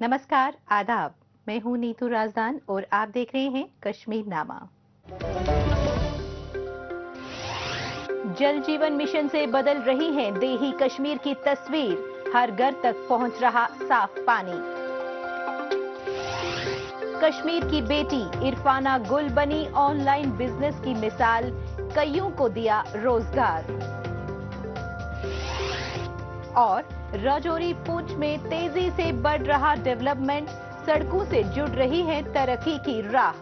नमस्कार, आदाब। मैं हूं नीतू राजदान और आप देख रहे हैं कश्मीर नामा। जल जीवन मिशन से बदल रही है देही कश्मीर की तस्वीर। हर घर तक पहुंच रहा साफ पानी। कश्मीर की बेटी इरफाना गुल बनी ऑनलाइन बिजनेस की मिसाल, कईयों को दिया रोजगार। और राजौरी पुंछ में तेजी से बढ़ रहा डेवलपमेंट, सड़कों से जुड़ रही है तरक्की की राह।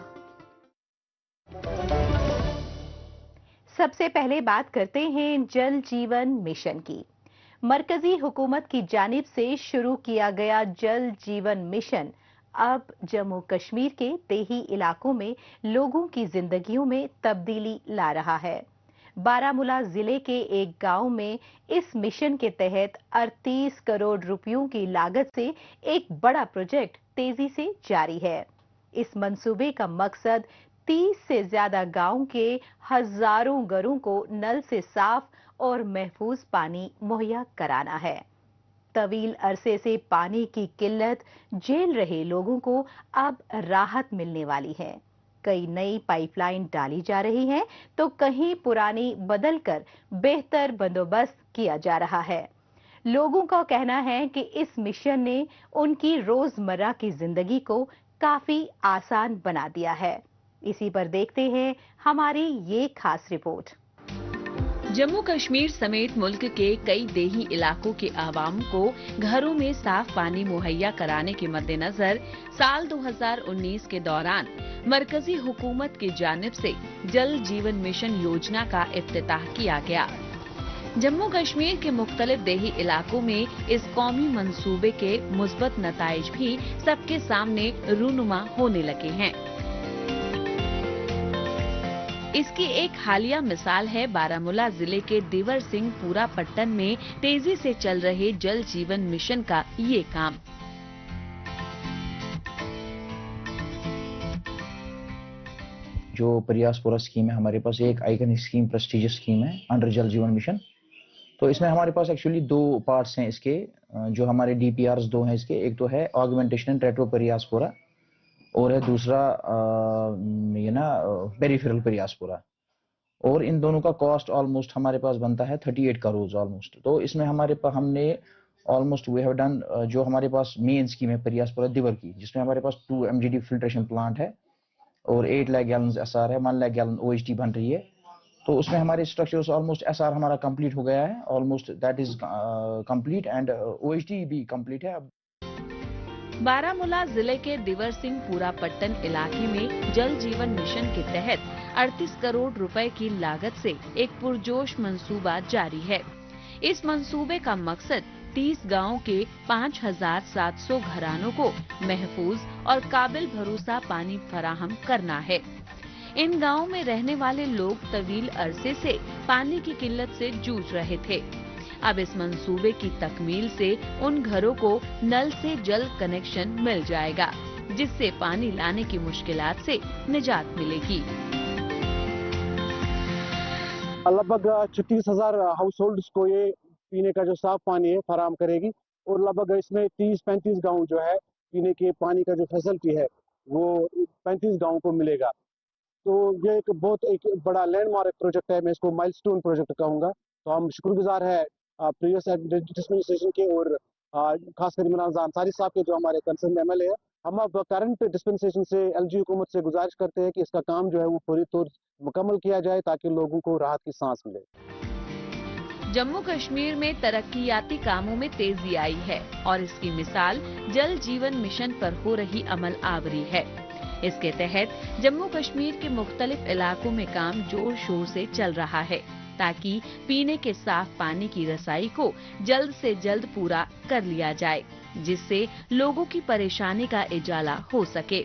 सबसे पहले बात करते हैं जल जीवन मिशन की। मरकजी हुकूमत की जानिब से शुरू किया गया जल जीवन मिशन अब जम्मू कश्मीर के देही इलाकों में लोगों की जिंदगियों में तब्दीली ला रहा है। बारामूला जिले के एक गांव में इस मिशन के तहत 38 करोड़ रुपयों की लागत से एक बड़ा प्रोजेक्ट तेजी से जारी है। इस मंसूबे का मकसद 30 से ज्यादा गांव के हजारों घरों को नल से साफ और महफूज पानी मुहैया कराना है। तवील अरसे से पानी की किल्लत झेल रहे लोगों को अब राहत मिलने वाली है। कई नई पाइपलाइन डाली जा रही हैं, तो कहीं पुरानी बदलकर बेहतर बंदोबस्त किया जा रहा है। लोगों का कहना है कि इस मिशन ने उनकी रोजमर्रा की जिंदगी को काफी आसान बना दिया है। इसी पर देखते हैं हमारी ये खास रिपोर्ट। जम्मू कश्मीर समेत मुल्क के कई देही इलाकों के आवाम को घरों में साफ पानी मुहैया कराने के मद्देनजर साल 2019 के दौरान मरकजी हुकूमत की जानिब से जल जीवन मिशन योजना का इफ्तिताह किया गया। जम्मू कश्मीर के मुख्तलिफ देही इलाकों में इस कौमी मंसूबे के मुस्बत नताइज भी सबके सामने रूनुमा होने लगे हैं। इसकी एक हालिया मिसाल है बारामूला जिले के दिवर सिंह पूरा पट्टन में तेजी से चल रहे जल जीवन मिशन का ये काम। जो प्रयासपुरा स्कीम है, हमारे पास एक आइकनिक स्कीम, प्रेस्टिजियस स्कीम है अंडर जल जीवन मिशन। तो इसमें हमारे पास एक्चुअली दो पार्ट्स हैं इसके, जो हमारे डीपीआरस दो हैं इसके। एक तो है ऑगमेंटेशन एंड रेट्रो प्रयासपुरा और है दूसरा पेरिफेरल प्रयासपुरा। और इन दोनों का कॉस्ट ऑलमोस्ट हमारे पास बनता है 38 करोड़ ऑलमोस्ट। तो इसमें हमारे पास हमने ऑलमोस्ट वी हैव डन, जो हमारे पास मेन स्कीम है प्रयासपुरा दिवर की, जिसमें हमारे पास 2 MGD फिल्ट्रेशन प्लांट है और 8 लाख गैलन एसआर है, 1 लाख गैलन ओएचटी बन रही है। तो उसमें हमारे स्ट्रक्चर्स ऑलमोस्ट एसआर हमारा कंप्लीट हो गया है, almost that is complete and OHT भी कंप्लीट है। बारामूला जिले के दिवर सिंह पूरा पट्टन इलाके में जल जीवन मिशन के तहत 38 करोड़ रुपए की लागत से एक पुरजोश मंसूबा जारी है। इस मंसूबे का मकसद 30 गांवों के 5700 घरानों को महफूज और काबिल भरोसा पानी फराहम करना है। इन गांवों में रहने वाले लोग तवील अरसे से पानी की किल्लत से जूझ रहे थे। अब इस मंसूबे की तकमील से उन घरों को नल से जल कनेक्शन मिल जाएगा, जिससे पानी लाने की मुश्किलात से निजात मिलेगी। लगभग 36,000 हाउस होल्ड्स को ये पीने का जो साफ पानी है फराहम करेगी और लगभग इसमें 30-35 गांव जो है पीने के पानी का जो फैसिलिटी है वो 35 गांव को मिलेगा। तो ये एक बहुत एक बड़ा लैंडमार्क प्रोजेक्ट है, मैं इसको माइलस्टोन प्रोजेक्ट कहूँगा। तो हम शुक्रगुजार है प्रीवियस डिस्पेंसेशन के और खासकर इमरान अंसारी साहब के, जो हमारे कंसर्न MLA है। हम अब करंट डिस्पेंसेशन से LG हुकूमत से गुजारिश करते हैं कि इसका काम जो है वो फौरी तौर मुकम्मल किया जाए ताकि लोगों को राहत की सांस मिले। जम्मू कश्मीर में तरक्कियाती कामों में तेजी आई है और इसकी मिसाल जल जीवन मिशन पर हो रही अमल आवरी है। इसके तहत जम्मू कश्मीर के मुख्तलिफ इलाकों में काम जोर शोर से चल रहा है, ताकि पीने के साफ पानी की रसाई को जल्द से जल्द पूरा कर लिया जाए, जिससे लोगों की परेशानी का इजाला हो सके।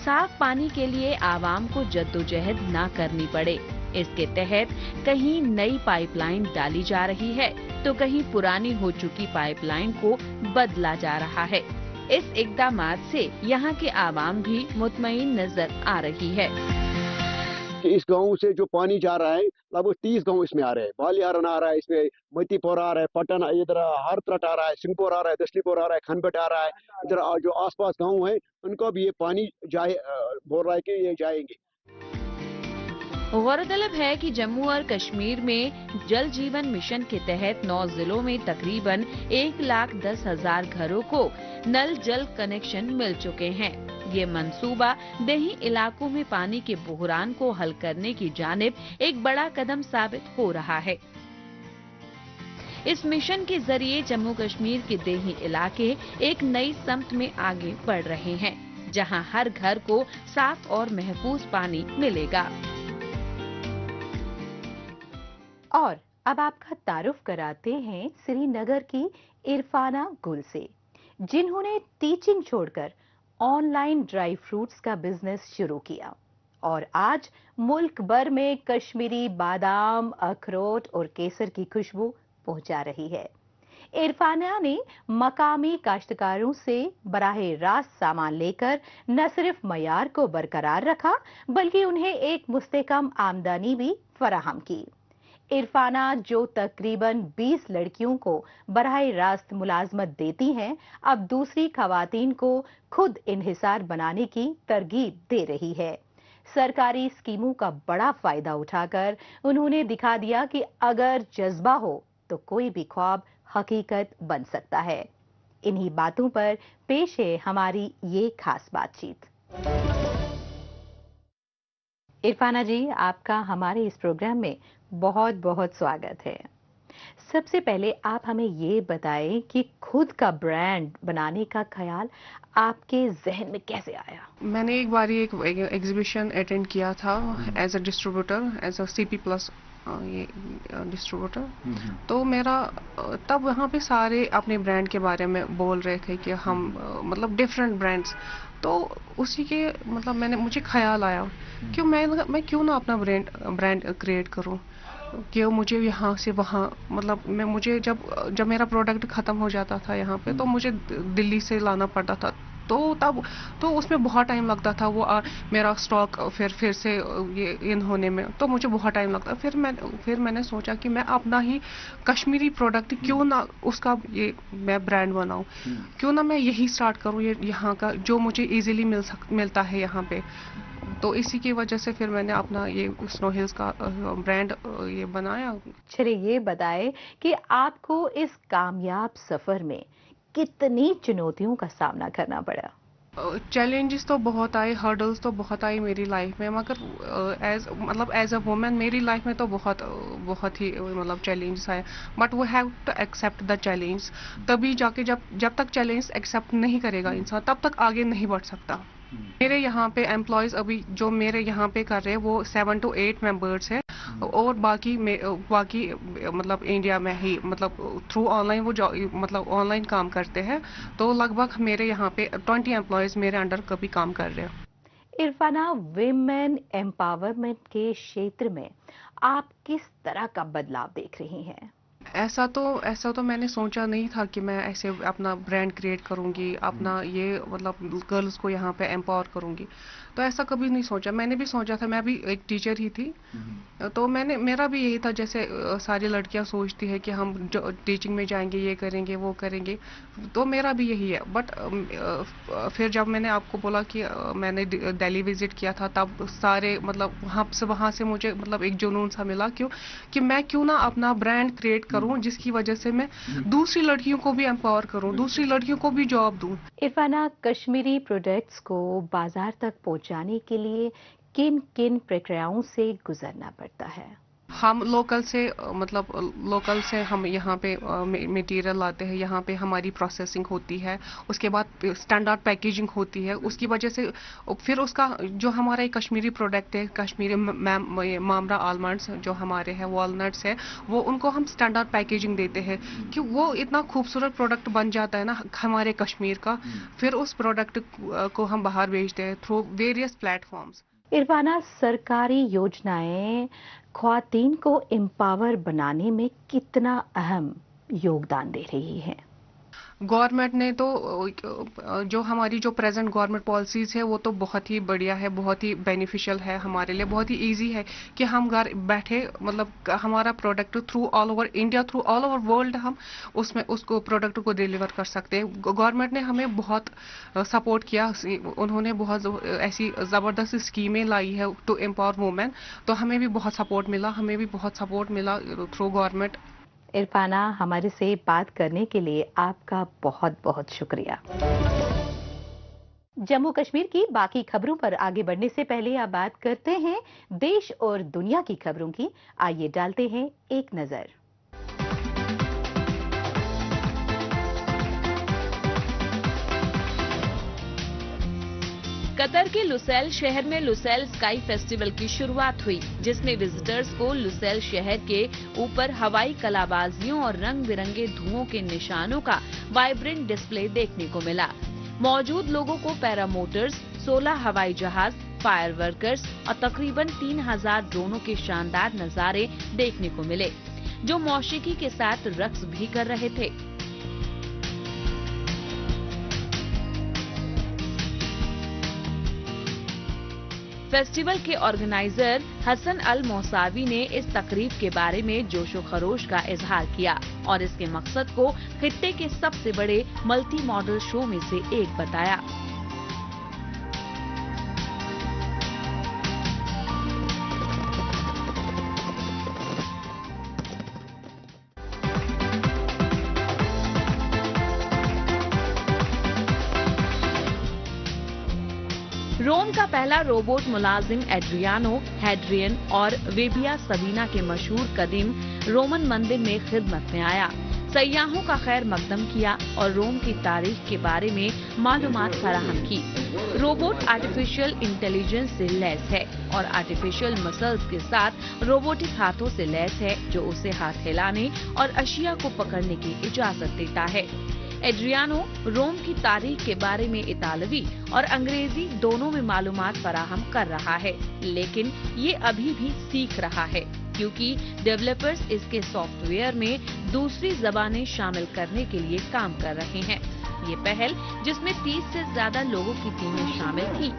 साफ पानी के लिए आवाम को जद्दोजहद न करनी पड़े, इसके तहत कहीं नई पाइपलाइन डाली जा रही है तो कहीं पुरानी हो चुकी पाइपलाइन को बदला जा रहा है। इस इक़दामात से यहाँ के आवाम भी मुतमईन नजर आ रही है। कि इस गांव से जो पानी जा रहा है लगभग 30 गांव इसमें आ रहे हैं। बालियारन आ रहा है, इसमें मतीपुर आ रहा है, पटन इधर हर तरट आ रहा है, सिंहपुर आ रहा है, दशलीपुर आ रहा है, खनबट आ रहा है। इधर जो आसपास गांव है उनको भी ये पानी जाए बोल रहा है कि ये जाएंगे। गौरतलब है कि जम्मू और कश्मीर में जल जीवन मिशन के तहत 9 जिलों में तकरीबन 1,10,000 घरों को नल जल कनेक्शन मिल चुके हैं। ये मंसूबा देही इलाकों में पानी के बहरान को हल करने की जानिब एक बड़ा कदम साबित हो रहा है। इस मिशन के जरिए जम्मू कश्मीर के देही इलाके एक नई समत में आगे बढ़ रहे हैं, जहां हर घर को साफ और महफूज पानी मिलेगा। और अब आपका तारुफ कराते हैं श्रीनगर की इरफाना गुल से, जिन्होंने टीचिंग छोड़कर ऑनलाइन ड्राई फ्रूट्स का बिजनेस शुरू किया और आज मुल्क भर में कश्मीरी बादाम, अखरोट और केसर की खुशबू पहुंचा रही है। इरफाना ने मकामी काश्तकारों से बराहे रास्त सामान लेकर न सिर्फ मयार को बरकरार रखा, बल्कि उन्हें एक मुस्तहकम आमदनी भी फराहम की। इरफाना, जो तकरीबन 20 लड़कियों को बराह रास्त मुलाजमत देती हैं, अब दूसरी खवातीन को खुद इन्हिसार बनाने की तरगीब दे रही है। सरकारी स्कीमों का बड़ा फायदा उठाकर उन्होंने दिखा दिया कि अगर जज्बा हो तो कोई भी ख्वाब हकीकत बन सकता है। इन्हीं बातों पर पेश है हमारी ये खास बातचीत। इरफाना जी, आपका हमारे इस प्रोग्राम में बहुत बहुत स्वागत है। सबसे पहले आप हमें ये बताएं कि खुद का ब्रांड बनाने का ख्याल आपके जहन में कैसे आया? मैंने एक बार एक एग्जीबिशन अटेंड किया था as a distributor, as a CP Plus ये डिस्ट्रीब्यूटर। तो मेरा तब वहाँ पे सारे अपने ब्रांड के बारे में बोल रहे थे कि हम मतलब डिफरेंट ब्रांड्स। तो उसी के मतलब मुझे ख्याल आया कि मैं क्यों ना अपना ब्रांड क्रिएट करूं, कि मुझे यहाँ से वहाँ मतलब मुझे जब मेरा प्रोडक्ट ख़त्म हो जाता था यहाँ पे, तो मुझे दिल्ली से लाना पड़ता था। तो उसमें बहुत टाइम लगता था, वो मेरा स्टॉक फिर से ये इन होने में, तो मुझे बहुत टाइम लगता। फिर मैंने सोचा कि मैं अपना ही कश्मीरी प्रोडक्ट क्यों ना उसका ये मैं ब्रांड बनाऊं, क्यों ना मैं यही स्टार्ट करूं, ये यहाँ का जो मुझे इजीली मिलता है यहाँ पे। तो इसी की वजह से फिर मैंने अपना ये स्नो हिल्स का ब्रांड ये बनाया। चलिए ये बताएं कि आपको इस कामयाब सफर में कितनी चुनौतियों का सामना करना पड़ा? चैलेंजेस तो बहुत आए, हर्डल्स तो बहुत आई मेरी लाइफ में, मगर एज अ वुमेन मेरी लाइफ में तो बहुत ही मतलब चैलेंजेस आए। But we have to accept the challenge. तभी जाके जब तक चैलेंज एक्सेप्ट नहीं करेगा इंसान, तब तक आगे नहीं बढ़ सकता। मेरे यहाँ पे एम्प्लॉयज अभी जो मेरे यहाँ पे कर रहे हैं वो 7 to 8 मेंबर्स हैं, और बाकी मतलब इंडिया में ही मतलब थ्रू ऑनलाइन वो मतलब ऑनलाइन काम करते हैं। तो लगभग मेरे यहाँ पे 20 एम्प्लॉयज मेरे अंडर कभी काम कर रहे हैं। इरफाना, विमेन एम्पावरमेंट के क्षेत्र में आप किस तरह का बदलाव देख रही हैं? ऐसा तो मैंने सोचा नहीं था कि मैं ऐसे अपना ब्रांड क्रिएट करूंगी, अपना ये मतलब गर्ल्स को यहाँ पे एम्पावर करूंगी। तो ऐसा कभी नहीं सोचा। मैंने भी सोचा था, मैं भी एक टीचर ही थी, तो मेरा भी यही था जैसे सारी लड़कियां सोचती है कि हम जो टीचिंग में जाएंगे, ये करेंगे वो करेंगे, तो मेरा भी यही है। बट फिर जब मैंने आपको बोला कि मैंने दिल्ली विजिट किया था, तब सारे मतलब वहाँ से मुझे मतलब एक जुनून सा मिला कि मैं क्यों ना अपना ब्रांड क्रिएट करूं, जिसकी वजह से मैं दूसरी लड़कियों को भी एम्पावर करूं, दूसरी लड़कियों को भी जॉब दूं। इरफाना, कश्मीरी प्रोडक्ट्स को बाजार तक पहुंचाने के लिए किन किन प्रक्रियाओं से गुजरना पड़ता है? हम लोकल से हम यहाँ पे मटेरियल लाते हैं, यहाँ पे हमारी प्रोसेसिंग होती है, उसके बाद स्टैंडर्ड पैकेजिंग होती है। उसकी वजह से फिर उसका जो हमारा एक कश्मीरी प्रोडक्ट है, कश्मीरी मामरा आलमंड्स जो हमारे हैं, वॉलनट्स है, वो उनको हम स्टैंडर्ड पैकेजिंग देते हैं कि वो इतना खूबसूरत प्रोडक्ट बन जाता है ना हमारे कश्मीर का। फिर उस प्रोडक्ट को हम बाहर भेजते हैं थ्रू वेरियस प्लेटफॉर्म्स। इरफाना, सरकारी योजनाएं ख्वातीन को एम्पावर बनाने में कितना अहम योगदान दे रही है? गवर्नमेंट ने तो जो हमारी जो प्रेजेंट गवर्नमेंट पॉलिसीज है वो तो बहुत ही बढ़िया है, बहुत ही बेनिफिशियल है हमारे लिए, बहुत ही इजी है कि हम घर बैठे मतलब हमारा product through all over India, through all over world हम उसमें उसको प्रोडक्ट को डिलीवर कर सकते हैं। गवर्नमेंट ने हमें बहुत सपोर्ट किया, उन्होंने बहुत ऐसी ज़बरदस्त स्कीमें लाई है टू एम्पावर वुमेन, तो हमें भी बहुत सपोर्ट मिला, हमें भी बहुत सपोर्ट मिला थ्रू गवर्नमेंट। इरफाना, हमारे से बात करने के लिए आपका बहुत बहुत शुक्रिया। जम्मू कश्मीर की बाकी खबरों पर आगे बढ़ने से पहले अब बात करते हैं देश और दुनिया की खबरों की। आइए डालते हैं एक नजर। कतर के लुसैल शहर में लुसैल स्काई फेस्टिवल की शुरुआत हुई, जिसमें विजिटर्स को लुसैल शहर के ऊपर हवाई कलाबाजियों और रंग बिरंगे धुओं के निशानों का वाइब्रेंट डिस्प्ले देखने को मिला। मौजूद लोगों को पैरामोटर्स, 16 हवाई जहाज, फायर वर्कर्स और तकरीबन 3000 ड्रोनों के शानदार नजारे देखने को मिले, जो मौसीकी के साथ रक्स भी कर रहे थे। फेस्टिवल के ऑर्गेनाइजर हसन अल मौसावी ने इस तकरीब के बारे में जोशो खरोश का इजहार किया और इसके मकसद को खित्ते के सबसे बड़े मल्टी मॉडल शो में से एक बताया। रोम का पहला रोबोट मुलाजिम एड्रियानो, हैड्रियन और वेबिया सबीना के मशहूर कदीम रोमन मंदिर में खिदमत में आया, सयाहों का खैर मकदम किया और रोम की तारीख के बारे में मालूमात फराहम की। रोबोट आर्टिफिशियल इंटेलिजेंस से लैस है और आर्टिफिशियल मसल्स के साथ रोबोटिक हाथों से लैस है, जो उसे हाथ हिलाने और अशिया को पकड़ने की इजाजत देता है। एड्रियानो रोम की तारीख के बारे में इतालवी और अंग्रेजी दोनों में मालूमात फराहम कर रहा है, लेकिन ये अभी भी सीख रहा है, क्योंकि डेवलपर्स इसके सॉफ्टवेयर में दूसरी जबानें शामिल करने के लिए काम कर रहे हैं। ये पहल, जिसमें 30 से ज्यादा लोगों की टीमें शामिल थी।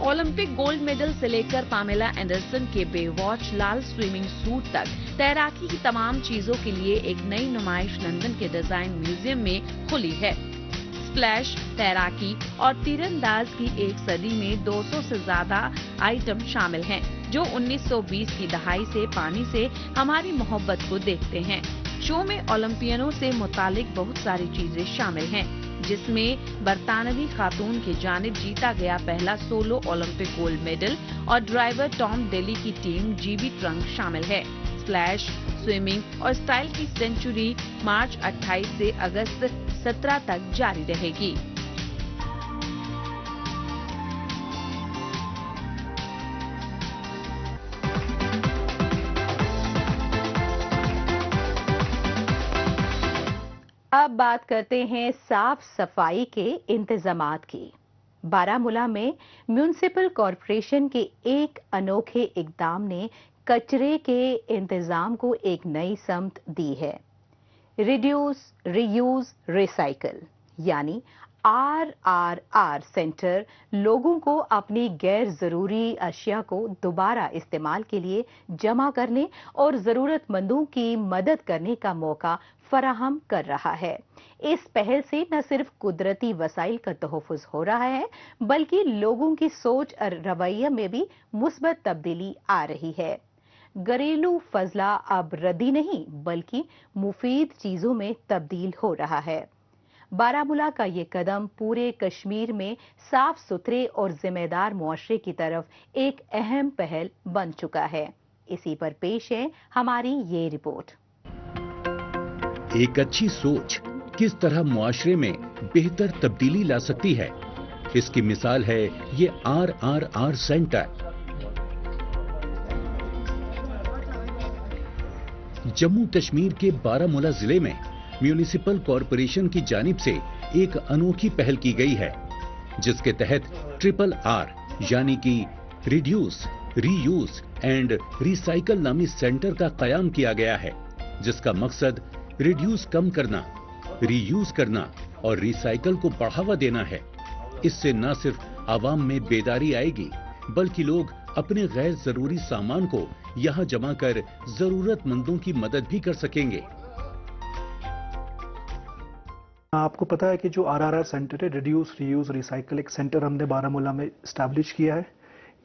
ओलंपिक गोल्ड मेडल से लेकर पामेला एंडरसन के बेवॉच लाल स्विमिंग सूट तक तैराकी की तमाम चीजों के लिए एक नई नुमाइश लंदन के डिजाइन म्यूजियम में खुली है। स्प्लैश, तैराकी और तीरंदाज की एक सदी में 200 से ज्यादा आइटम शामिल हैं, जो 1920 की दहाई से पानी से हमारी मोहब्बत को देखते हैं। शो में ओलंपियनों से मुतालिक बहुत सारी चीजें शामिल हैं, जिसमें बरतानवी खातून की जानिब जीता गया पहला सोलो ओलंपिक गोल्ड मेडल और ड्राइवर टॉम डेली की टीम जीबी ट्रंक शामिल है। स्प्लैश, स्विमिंग और स्टाइल की सेंचुरी मार्च 28 से अगस्त 17 तक जारी रहेगी। अब बात करते हैं साफ सफाई के इंतजामात की। बारामूला में म्यूनिसिपल कॉरपोरेशन के एक अनोखे इकदाम ने कचरे के इंतजाम को एक नई समत दी है। रिड्यूस, रीयूज, रिसाइकल यानी RRR सेंटर लोगों को अपनी गैर जरूरी अशिया को दोबारा इस्तेमाल के लिए जमा करने और जरूरतमंदों की मदद करने का मौका फराहम कर रहा है। इस पहल से न सिर्फ कुदरती वसाइल का तहफ़्फ़ुज़ हो रहा है, बल्कि लोगों की सोच और रवैये में भी मुस्बत तब्दीली आ रही है। घरेलू फजला अब रद्दी नहीं, बल्कि मुफीद चीजों में तब्दील हो रहा है। बारामूला का ये कदम पूरे कश्मीर में साफ सुथरे और जिम्मेदार मुआशरे की तरफ एक अहम पहल बन चुका है। इसी पर पेश है हमारी ये रिपोर्ट। एक अच्छी सोच किस तरह मुआशरे में बेहतर तब्दीली ला सकती है, इसकी मिसाल है ये RRR सेंटर। जम्मू कश्मीर के बारामूला जिले में म्यूनिसिपल कॉरपोरेशन की जानिब से एक अनोखी पहल की गई है, जिसके तहत RRR यानी कि रिड्यूस, रीयूज एंड रिसाइकल नामी सेंटर का कयाम किया गया है, जिसका मकसद रिड्यूस कम करना, रीयूज करना और रिसाइकल को बढ़ावा देना है। इससे न सिर्फ आवाम में बेदारी आएगी, बल्कि लोग अपने गैर जरूरी सामान को यहाँ जमा कर जरूरतमंदों की मदद भी कर सकेंगे। आपको पता है कि जो RRR सेंटर है, रिड्यूस, रीयूज, रिसाइकल, एक सेंटर हमने बारामूला में स्टैब्लिश किया है।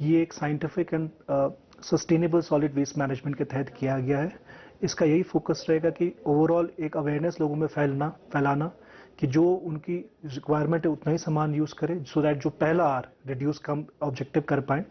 ये एक scientific and sustainable solid waste management के तहत किया गया है। इसका यही फोकस रहेगा कि ओवरऑल एक अवेयरनेस लोगों में फैलाना कि जो उनकी रिक्वायरमेंट है उतना ही सामान यूज करें, सो दैट जो पहला R रिड्यूस कम ऑब्जेक्टिव कर पाए।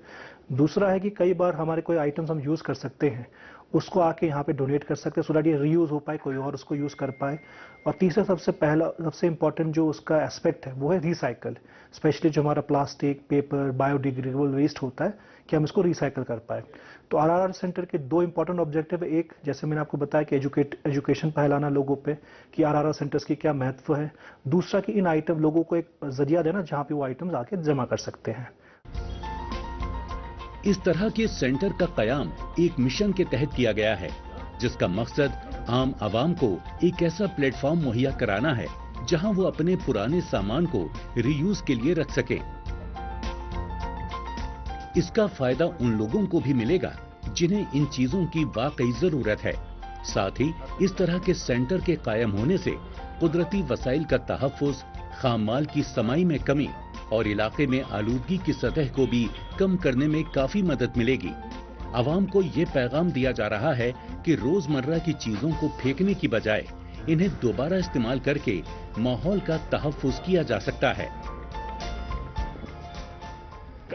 दूसरा है कि कई बार हमारे कोई आइटम्स हम यूज कर सकते हैं, उसको आके यहाँ पे डोनेट कर सकते हैं, सो दैट ये रीयूज हो पाए, कोई और उसको यूज कर पाए। और तीसरा सबसे इम्पोर्टेंट जो उसका एस्पेक्ट है वो है रिसाइकल, स्पेशली जो हमारा प्लास्टिक, पेपर, बायोडिग्रेडेबल वेस्ट होता है कि हम इसको रिसाइकल कर पाए। तो RRR सेंटर के दो इंपॉर्टेंट ऑब्जेक्टिव है। एक, जैसे मैंने आपको बताया कि एजुकेशन फैलाना लोगों पे कि RRR सेंटर्स की क्या महत्व है। दूसरा कि इन आइटम लोगों को एक जरिया देना जहाँ पे वो आइटम्स आके जमा कर सकते हैं। इस तरह के सेंटर का कयाम एक मिशन के तहत किया गया है, जिसका मकसद आम आवाम को एक ऐसा प्लेटफॉर्म मुहैया कराना है जहां वो अपने पुराने सामान को रीयूज के लिए रख सके। इसका फायदा उन लोगों को भी मिलेगा जिन्हें इन चीजों की वाकई जरूरत है। साथ ही इस तरह के सेंटर के कायम होने से कुदरती वसाइल का तहफ्फुज, खाम माल की समाई में कमी और इलाके में आलूदगी की सतह को भी कम करने में काफी मदद मिलेगी। आवाम को ये पैगाम दिया जा रहा है कि रोजमर्रा की चीजों को फेंकने की बजाय इन्हें दोबारा इस्तेमाल करके माहौल का तहफ्फुज किया जा सकता है।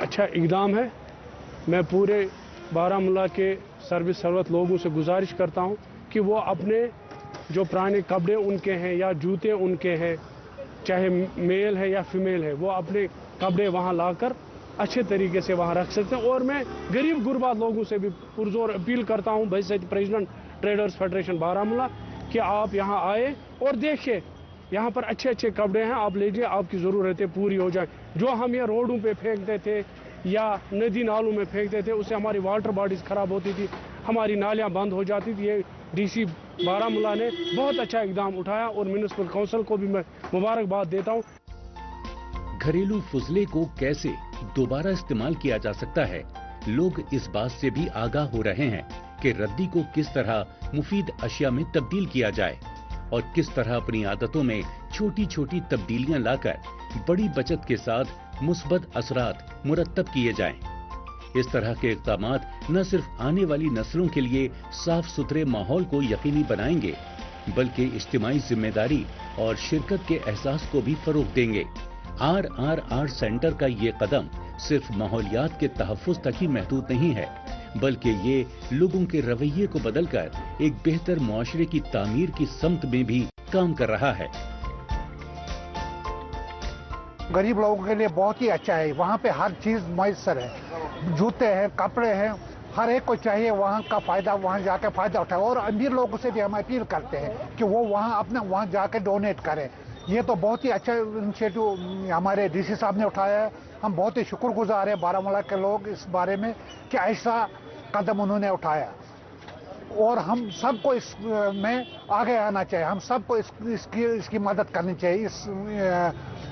अच्छा इक़दाम है। मैं पूरे बारामूला के सर्विस सर्वत लोगों से गुजारिश करता हूं कि वो अपने जो पुराने कपड़े उनके हैं या जूते उनके हैं, चाहे मेल है या फीमेल है, वो अपने कपड़े वहां लाकर अच्छे तरीके से वहां रख सकते हैं। और मैं गरीब गुरबा लोगों से भी पुरजोर अपील करता हूं, भाई प्रेसिडेंट ट्रेडर्स फेडरेशन बारामूला, कि आप यहां आए और देखिए यहाँ पर अच्छे अच्छे कपड़े हैं, आप लीजिए, आपकी ज़रूरतें पूरी हो जाए। जो हम ये रोडों पे फेंकते थे या नदी नालों में फेंकते थे, उससे हमारी वाटर बॉडीज खराब होती थी, हमारी नालियाँ बंद हो जाती थी। ये DC बारामूला ने बहुत अच्छा इकदाम उठाया और म्युनिसिपल काउंसिल को भी मैं मुबारकबाद देता हूँ। घरेलू फुजले को कैसे दोबारा इस्तेमाल किया जा सकता है, लोग इस बात से भी आगाह हो रहे हैं कि रद्दी को किस तरह मुफीद अशिया में तब्दील किया जाए और किस तरह अपनी आदतों में छोटी छोटी तब्दीलियां लाकर बड़ी बचत के साथ मुस्बत असरात मुरत्तब किए जाएं। इस तरह के इक़दामात न सिर्फ आने वाली नस्लों के लिए साफ सुथरे माहौल को यकीनी बनाएंगे, बल्कि इज्तिमाई जिम्मेदारी और शिरकत के एहसास को भी फरोग देंगे। RRR सेंटर का ये कदम सिर्फ माहौलियात के तहफ्फुज तक ही महदूद नहीं है, बल्कि ये लोगों के रवैये को बदलकर एक बेहतर मुआशरे की तामीर की समत में भी काम कर रहा है। गरीब लोगों के लिए बहुत ही अच्छा है। वहाँ पे हर चीज मैसर है, जूते हैं, कपड़े हैं, हर एक को चाहिए वहाँ का फायदा, वहाँ जाकर फायदा उठाए। और अमीर लोगों से भी हम अपील करते हैं कि वो वहाँ जाकर डोनेट करें। ये तो बहुत ही अच्छा इनिशिएटिव हमारे DC साहब ने उठाया है। हम बहुत ही शुक्रगुजार हैं बारामूला के लोग इस बारे में कि ऐसा कदम उन्होंने उठाया, और हम सबको इसमें आगे आना चाहिए। हम सबको इसकी मदद करनी चाहिए, इस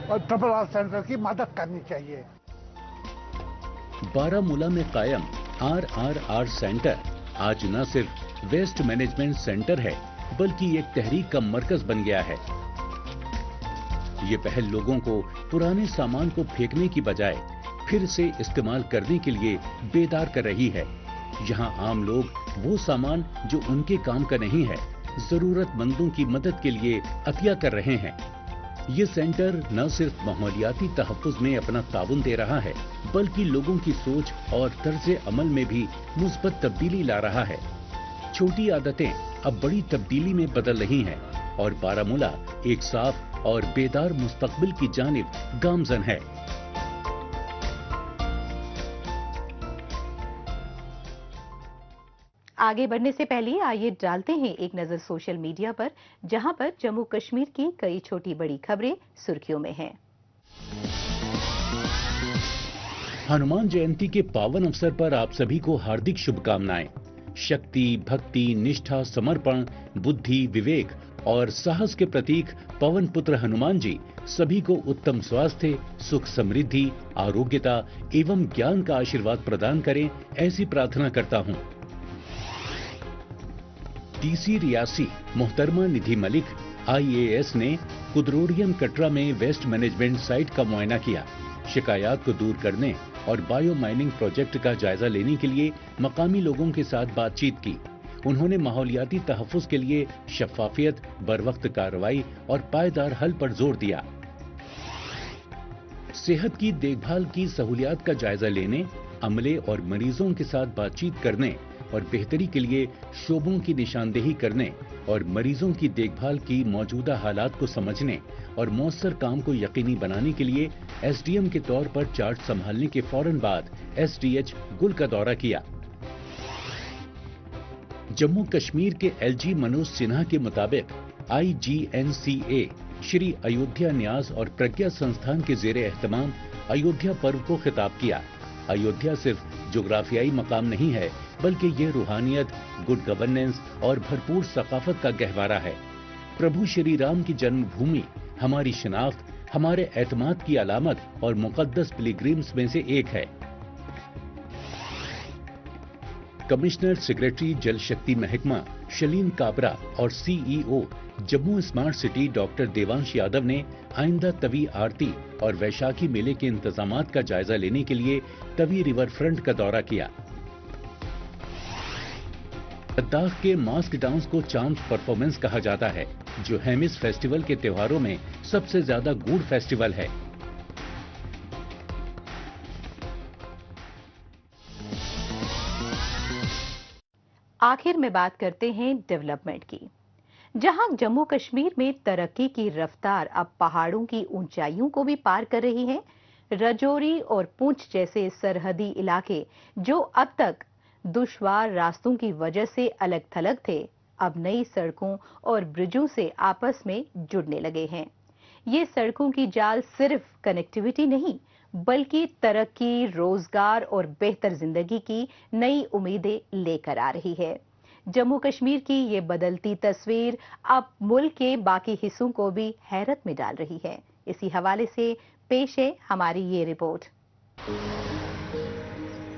RRR सेंटर की मदद करनी चाहिए। बारामूला में कायम RRR सेंटर आज न सिर्फ वेस्ट मैनेजमेंट सेंटर है, बल्कि एक तहरीक का मरकज बन गया है। ये पहल लोगों को पुराने सामान को फेंकने की बजाय फिर से इस्तेमाल करने के लिए बेदार कर रही है। यहाँ आम लोग वो सामान जो उनके काम का नहीं है, जरूरतमंदों की मदद के लिए अतिया कर रहे हैं। ये सेंटर न सिर्फ माहौलियाती तहफ्फुज में अपना ताउन दे रहा है, बल्कि लोगों की सोच और तर्ज अमल में भी मुस्बत तब्दीली ला रहा है। छोटी आदतें अब बड़ी तब्दीली में बदल रही हैं और बारामूला एक साफ और बेदार मुस्तकबिल की जानिब गामजन है। आगे बढ़ने से पहले आइए डालते हैं एक नजर सोशल मीडिया पर, जहां पर जम्मू कश्मीर की कई छोटी बड़ी खबरें सुर्खियों में हैं। हनुमान जयंती के पावन अवसर पर आप सभी को हार्दिक शुभकामनाएं। शक्ति, भक्ति, निष्ठा, समर्पण, बुद्धि, विवेक और साहस के प्रतीक पवन पुत्र हनुमान जी सभी को उत्तम स्वास्थ्य, सुख, समृद्धि, आरोग्यता एवं ज्ञान का आशीर्वाद प्रदान करें, ऐसी प्रार्थना करता हूं। डीसी रियासी मोहतरमा निधि मलिक IAS ने कुदरोडियम कटरा में वेस्ट मैनेजमेंट साइट का मुआयना किया। शिकायत को दूर करने और बायो माइनिंग प्रोजेक्ट का जायजा लेने के लिए मकामी लोगों के साथ बातचीत की। उन्होंने माहौलियाती तहफ्फुज के लिए शफाफियत, बरवक्त कार्रवाई और पायदार हल पर जोर दिया। सेहत की देखभाल की सहूलियात का जायजा लेने, अमले और मरीजों के साथ बातचीत करने और बेहतरी के लिए शोबों की निशानदेही करने और मरीजों की देखभाल की मौजूदा हालात को समझने और मौसर काम को यकीनी बनाने के लिए SDM के तौर पर चार्ज संभालने के फौरन बाद SDH गुल का दौरा किया। जम्मू कश्मीर के LG मनोज सिन्हा के मुताबिक IGNCA श्री अयोध्या न्यास और प्रज्ञा संस्थान के जेर एहतमाम अयोध्या पर्व को खिताब किया। अयोध्या सिर्फ जोग्राफियाई मकाम नहीं है, बल्कि ये रूहानियत, गुड गवर्नेंस और भरपूर सकाफत का गहवारा है। प्रभु श्री राम की जन्मभूमि हमारी शिनाख्त, हमारे एतमाद की अलामत और मुकद्दस पिलग्रिम्स में से एक है। कमिश्नर सेक्रेटरी जल शक्ति महकमा शलीन काबरा और CEO Jammu smart city doctor Devansh Yadav ने आइंदा तवी आरती और वैशाखी मेले के इंतजामात का जायजा लेने के लिए तवी रिवर फ्रंट का दौरा किया। लद्दाख के मास्क डांस को चांद परफॉर्मेंस कहा जाता है, जो हेमिस फेस्टिवल के त्योहारों में सबसे ज्यादा गूढ़ फेस्टिवल है। आखिर में बात करते हैं डेवलपमेंट की। जहां जम्मू कश्मीर में तरक्की की रफ्तार अब पहाड़ों की ऊंचाइयों को भी पार कर रही है, राजौरी और पुंछ जैसे सरहदी इलाके जो अब तक दुश्वार रास्तों की वजह से अलग थलग थे, अब नई सड़कों और ब्रिजों से आपस में जुड़ने लगे हैं। ये सड़कों की जाल सिर्फ कनेक्टिविटी नहीं, बल्कि तरक्की, रोजगार और बेहतर जिंदगी की नई उम्मीदें लेकर आ रही है। जम्मू कश्मीर की ये बदलती तस्वीर अब मुल्क के बाकी हिस्सों को भी हैरत में डाल रही है। इसी हवाले से पेश है हमारी ये रिपोर्ट।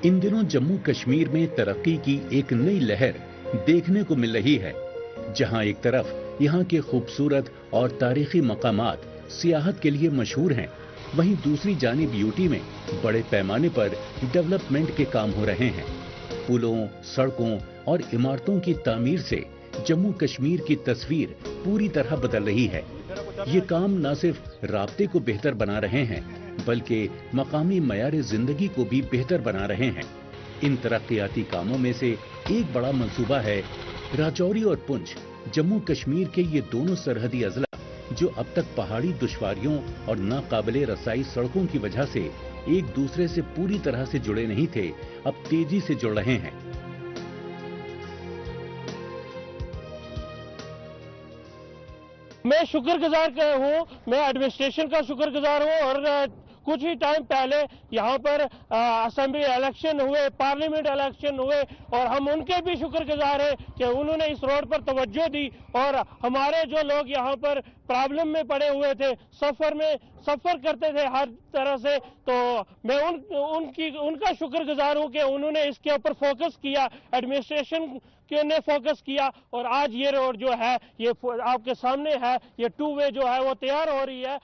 इन दिनों जम्मू कश्मीर में तरक्की की एक नई लहर देखने को मिल रही है, जहां एक तरफ यहां के खूबसूरत और तारीखी मकामात सियाहत के लिए मशहूर हैं, वहीं दूसरी जानिब यूटी में बड़े पैमाने पर डेवलपमेंट के काम हो रहे हैं। पुलों, सड़कों और इमारतों की तामीर से जम्मू कश्मीर की तस्वीर पूरी तरह बदल रही है। ये काम न सिर्फ राब्ते को बेहतर बना रहे हैं, बल्कि मकामी मयारे जिंदगी को भी बेहतर बना रहे हैं। इन तरक्याती कामों में से एक बड़ा मंसूबा है राजौरी और पुंछ, जम्मू कश्मीर के ये दोनों सरहदी अजला जो अब तक पहाड़ी दुश्वारियों और नाकाबिले रसाई सड़कों की वजह से एक दूसरे से पूरी तरह से जुड़े नहीं थे, अब तेजी से जुड़ रहे हैं। मैं शुक्रगुजार हूँ, मैं एडमिनिस्ट्रेशन का शुक्रगुजार हूँ और कुछ ही टाइम पहले यहाँ पर असेंबली इलेक्शन हुए, पार्लियामेंट इलेक्शन हुए और हम उनके भी शुक्रगुजार हैं कि उन्होंने इस रोड पर तवज्जो दी और हमारे जो लोग यहाँ पर प्रॉब्लम में पड़े हुए थे, सफर करते थे हर तरह से, तो मैं उनका शुक्रगुजार हूँ कि उन्होंने इसके ऊपर फोकस किया, एडमिनिस्ट्रेशन ने फोकस किया और आज ये रोड जो है ये आपके सामने है, ये 2 वे जो है वो तैयार हो रही है।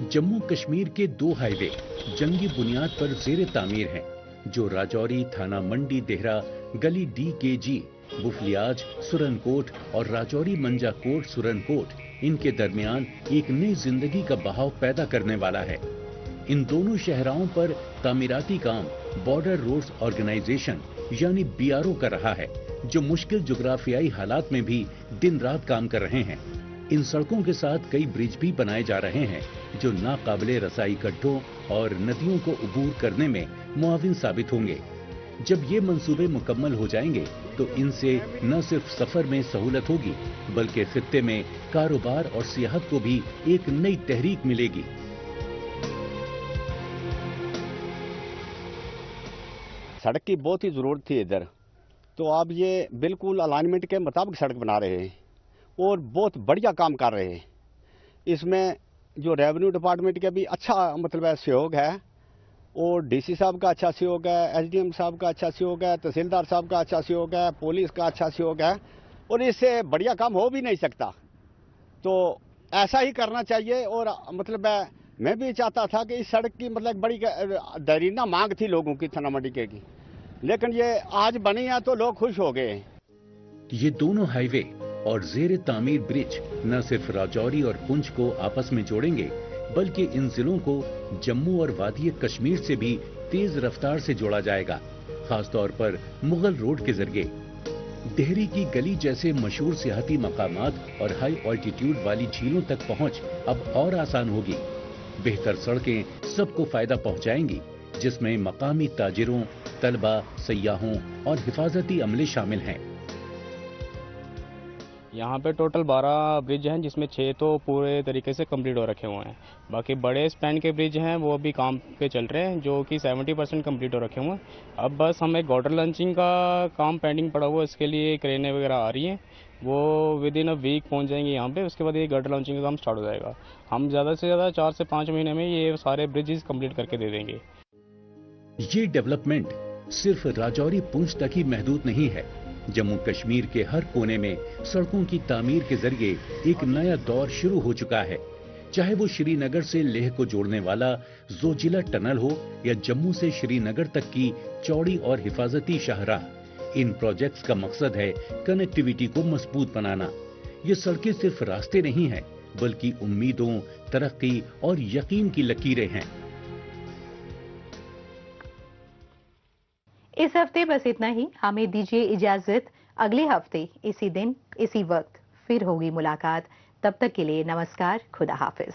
जम्मू कश्मीर के 2 हाईवे जंगी बुनियाद पर ज़ेरे तामीर हैं, जो राजौरी, थाना मंडी, देहरा, गली DKG, बुफलियाज, सुरनकोट और राजौरी मंजाकोट सुरनकोट इनके दरमियान एक नई जिंदगी का बहाव पैदा करने वाला है। इन दोनों शहराओं पर तामीराती काम बॉर्डर रोड्स ऑर्गेनाइजेशन यानी BRO कर रहा है, जो मुश्किल जोग्राफियाई हालात में भी दिन रात काम कर रहे हैं। इन सड़कों के साथ कई ब्रिज भी बनाए जा रहे हैं, जो नाकाबिले रसाई गड्ढों और नदियों को अबूर करने में मुआविन साबित होंगे। जब ये मंसूबे मुकम्मल हो जाएंगे तो इनसे न सिर्फ सफर में सहूलत होगी, बल्कि खित्ते में कारोबार और सियाहत को भी एक नई तहरीक मिलेगी। सड़क की बहुत ही ज़रूरत थी इधर, तो अब ये बिल्कुल अलाइनमेंट के मुताबिक सड़क बना रहे हैं और बहुत बढ़िया काम कर रहे हैं। इसमें जो रेवेन्यू डिपार्टमेंट का भी अच्छा मतलब सहयोग है और डीसी साहब का अच्छा सहयोग है, एसडीएम साहब का अच्छा सहयोग है, तहसीलदार साहब का अच्छा सहयोग है, पुलिस का अच्छा सहयोग है और इससे बढ़िया काम हो भी नहीं सकता। तो ऐसा ही करना चाहिए और मतलब मैं भी चाहता था कि इस सड़क की मतलब बड़ी दरीना मांग थी लोगों की थाना मंडी की, लेकिन ये आज बनी है तो लोग खुश हो गए। ये दोनों हाईवे और जेर तामीर ब्रिज न सिर्फ राजौरी और पुंछ को आपस में जोड़ेंगे, बल्कि इन जिलों को जम्मू और वादी कश्मीर से भी तेज रफ्तार से जोड़ा जाएगा, खासतौर पर मुगल रोड के जरिए। देहरी की गली जैसे मशहूर सियाहती मकामात और हाई ऑल्टीट्यूड वाली झीलों तक पहुंच अब और आसान होगी। बेहतर सड़कें सबको फायदा पहुंचाएंगी, जिसमें मकामी ताजिरों, तलबा, सयाहों और हिफाजती अमले शामिल हैं। यहाँ पे टोटल 12 ब्रिज हैं, जिसमें 6 तो पूरे तरीके से कंप्लीट हो रखे हुए हैं। बाकी बड़े स्पैन के ब्रिज हैं वो अभी काम पे चल रहे हैं, जो कि 70% कंप्लीट हो रखे हुए हैं। अब बस हमें गॉटर लॉन्चिंग का काम पेंडिंग पड़ा हुआ है, इसके लिए क्रेनें वगैरह आ रही हैं, वो विद इन अ वीक पहुँच जाएंगी यहाँ पे। उसके बाद ये गॉटर लॉन्चिंग का काम स्टार्ट हो जाएगा। हम ज़्यादा से ज़्यादा 4 से 5 महीने में ये सारे ब्रिजेस कंप्लीट करके दे देंगे। ये डेवलपमेंट सिर्फ राजौरी पुंछ तक ही महदूद नहीं है। जम्मू कश्मीर के हर कोने में सड़कों की तामीर के जरिए एक नया दौर शुरू हो चुका है। चाहे वो श्रीनगर से लेह को जोड़ने वाला जोजिला टनल हो या जम्मू से श्रीनगर तक की चौड़ी और हिफाजती शाहराह, इन प्रोजेक्ट्स का मकसद है कनेक्टिविटी को मजबूत बनाना। ये सड़कें सिर्फ रास्ते नहीं हैं, बल्कि उम्मीदों, तरक्की और यकीन की लकीरें हैं। इस हफ्ते बस इतना ही। हमें दीजिए इजाजत। अगले हफ्ते इसी दिन इसी वक्त फिर होगी मुलाकात। तब तक के लिए नमस्कार, खुदा हाफिज।